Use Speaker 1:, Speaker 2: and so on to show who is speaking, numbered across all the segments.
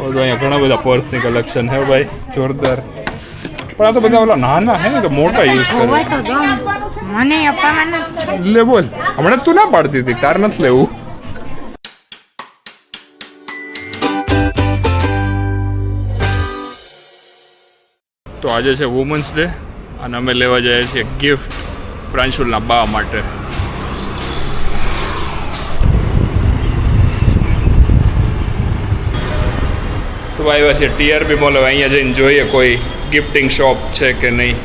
Speaker 1: અહીંયા ઘણા બધા પર્સની કલેક્શન હે ભાઈ, જોરદાર. પણ આ તો બધા ઓલા નાના હે ને, તો મોટા યુઝ કરે.
Speaker 2: મને અપાવવાના
Speaker 1: લે બોલ, હમણાં તું ના પાડતી હતી, તાર નથી લેવું. તો આજે છે વુમન્સ ડે અને અમે લેવા જઈએ છીએ ગિફ્ટ પ્રાંશુલના બા માટે. તો આવ્યા છે ટીઆરપી મોલ. હવે અહીંયા જઈને જોઈએ કોઈ ગિફ્ટિંગ શોપ છે કે નહીં.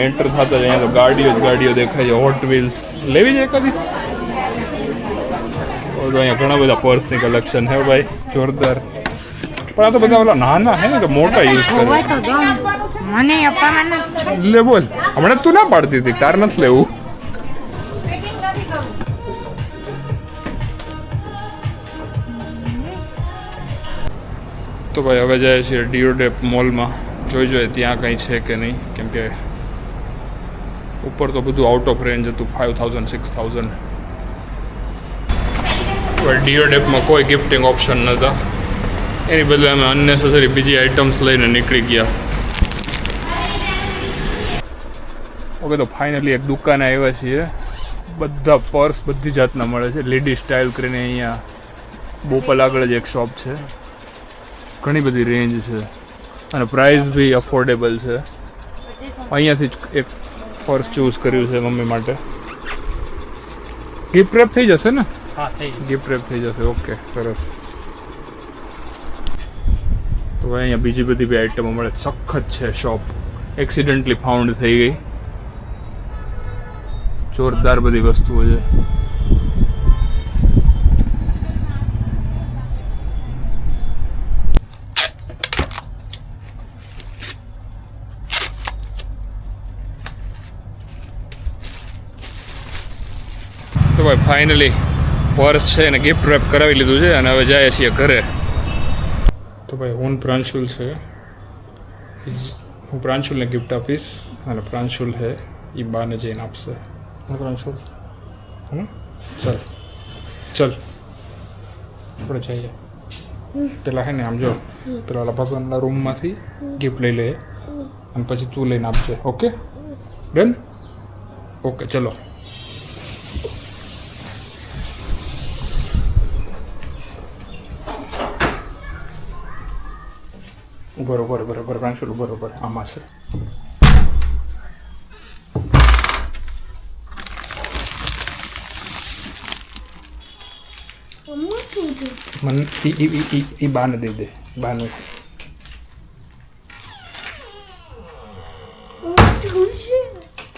Speaker 1: એન્ટર થતા જ અહીંયા તો ગાડીઓ દેખાય છે. હોટ વ્હીલ્સ લેવી છે કદી. અહીંયા ઘણા બધા પર્સની કલેક્શન હે ભાઈ, જોરદાર. પણ આ તો બધા ઓલા નાના હે ને, તો મોટા યુઝ કરે.
Speaker 2: મને અપાવવાના
Speaker 1: લે બોલ, હમણાં તું ના પાડતી હતી, તાર નથી લેવું. તો ભાઈ હવે જાય છે ડીઓડેપ મોલમાં. જોઈએ ત્યાં કંઈ છે કે નહીં, કેમ કે ઉપર તો બધું આઉટ ઓફ રેન્જ હતું, 5000 6000. ડીઓડેપમાં કોઈ ગિફ્ટિંગ ઓપ્શન નહોતા, એની બદલે અમે અનનેસેસરી બીજી આઇટમ્સ લઈને નીકળી ગયા. ઓકે, તો ફાઇનલી એક દુકાને આવ્યા છીએ. બધા પર્સ બધી જાતના મળે છે. લેડી સ્ટાઇલ કરીને અહીંયા બોપલ આગળ જ એક શોપ છે. ઘણી બધી રેન્જ છે અને પ્રાઇસ બી અફોર્ડેબલ છે. અહીંયાથી જ એક પર્સ ચૂઝ કર્યું છે મમ્મી માટે. ગિફ્ટ રેપ થઈ જશે ને?
Speaker 3: હા,
Speaker 1: ગિફ્ટ રેપ થઈ જશે. ઓકે, સરસ. તો ભાઈ અહીંયા બીજી બધી બી આઈટમો મળે. સખત છે શોપ. એક્સિડન્ટલી ફાઉન્ડ થઈ ગઈ. જોરદાર બધી વસ્તુઓ છે. તો ભાઈ ફાઇનલી પર્સ છે અને ગિફ્ટ રેપ કરાવી લીધું છે અને હવે જાય છીએ ઘરે. તો ભાઈ હું પ્રાંશુલ છે. હું પ્રાંશુલને ગિફ્ટ આપીશ અને પ્રાંશુલ છે એ બાને જઈને આપશે. હું પ્રાંશુલ ચલ આપણે જઈએ. પેલા હે ને આમ જો, પેલા ભગવાનના રૂમમાંથી ગિફ્ટ લઈ લે અને પછી તું લઈને આપજે. Okay, done? ઓકે, ચલો. બરોબર પ્રાંશુલ, બરોબર. આમાં છે. મને ઈ બાને દઈ દે. બાને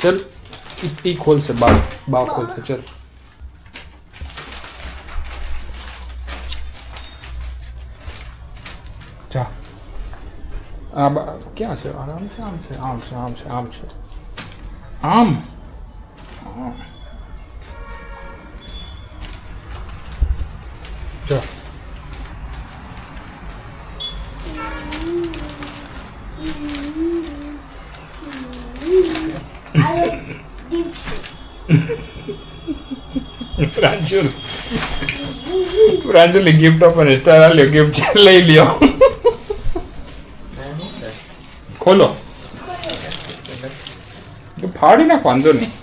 Speaker 1: ચલ, ઈ ખોલશે. બા ખોલશે. ચલ જા. આ ક્યાં છે? આમ છે, આમ છે, આમ છે, આમ છે, આમ છે, આમ. જો પ્રાંશુલ ગિફ્ટ આપને તારા લ્યો. ગિફ્ટ લઈ લ્યો. ખોલો. ફાડી નાખ, વાંધો નહીં.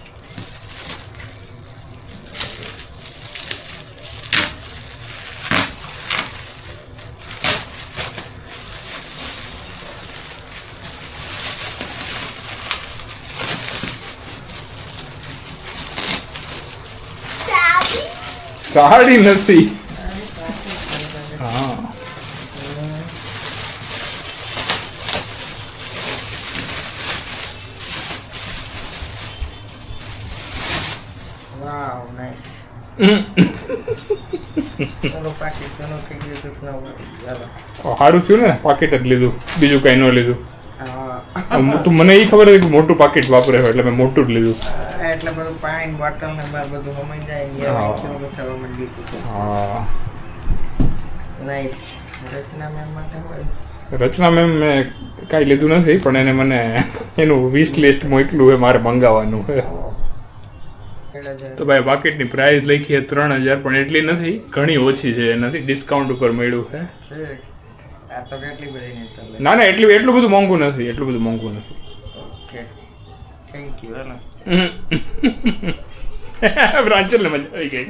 Speaker 1: સાડી નથી. હા,
Speaker 2: વાવ, નાઈસ. ચલો પાકીટ ચલો થઈ ગયું છે.
Speaker 1: સારું થયું ને, પાકીટ જ લીધું, બીજું કઈ ન લીધું.
Speaker 2: હા,
Speaker 1: તું મને એ ખબર હતી કે મોટું પાકીટ વાપરે હોય એટલે મેં મોટું જ લીધું.
Speaker 2: એટલે બધું પાણી બોટલ ને બાર બધું હમાઈ જાય ને એવું થવા માંડ્યું હતું.
Speaker 1: હા,
Speaker 2: નાઈસ. રચના મેમ માટે હોય.
Speaker 1: રચના મેમ મેં કાંઈ લીધું નથી, પણ એને મને એનું વિશ લિસ્ટ મોકલું છે, મારે મંગાવવાનું છે.
Speaker 2: મળ્યા છે
Speaker 1: તો ભાઈ પાકીટની પ્રાઇસ લખી 3000 પણ એટલી નથી, ઘણી ઓછી છે એનાથી, ડિસ્કાઉન્ટ ઉપર મળ્યું છે.
Speaker 2: આ તો કેટલી બધી નહીં ચાલે.
Speaker 1: ના ના એટલું બધું મોંઘું નથી, એટલું બધું મોંઘું નથી.
Speaker 2: Okay thank you. હેલો
Speaker 1: પ્રાંચલ ને મજા આવી ગઈ.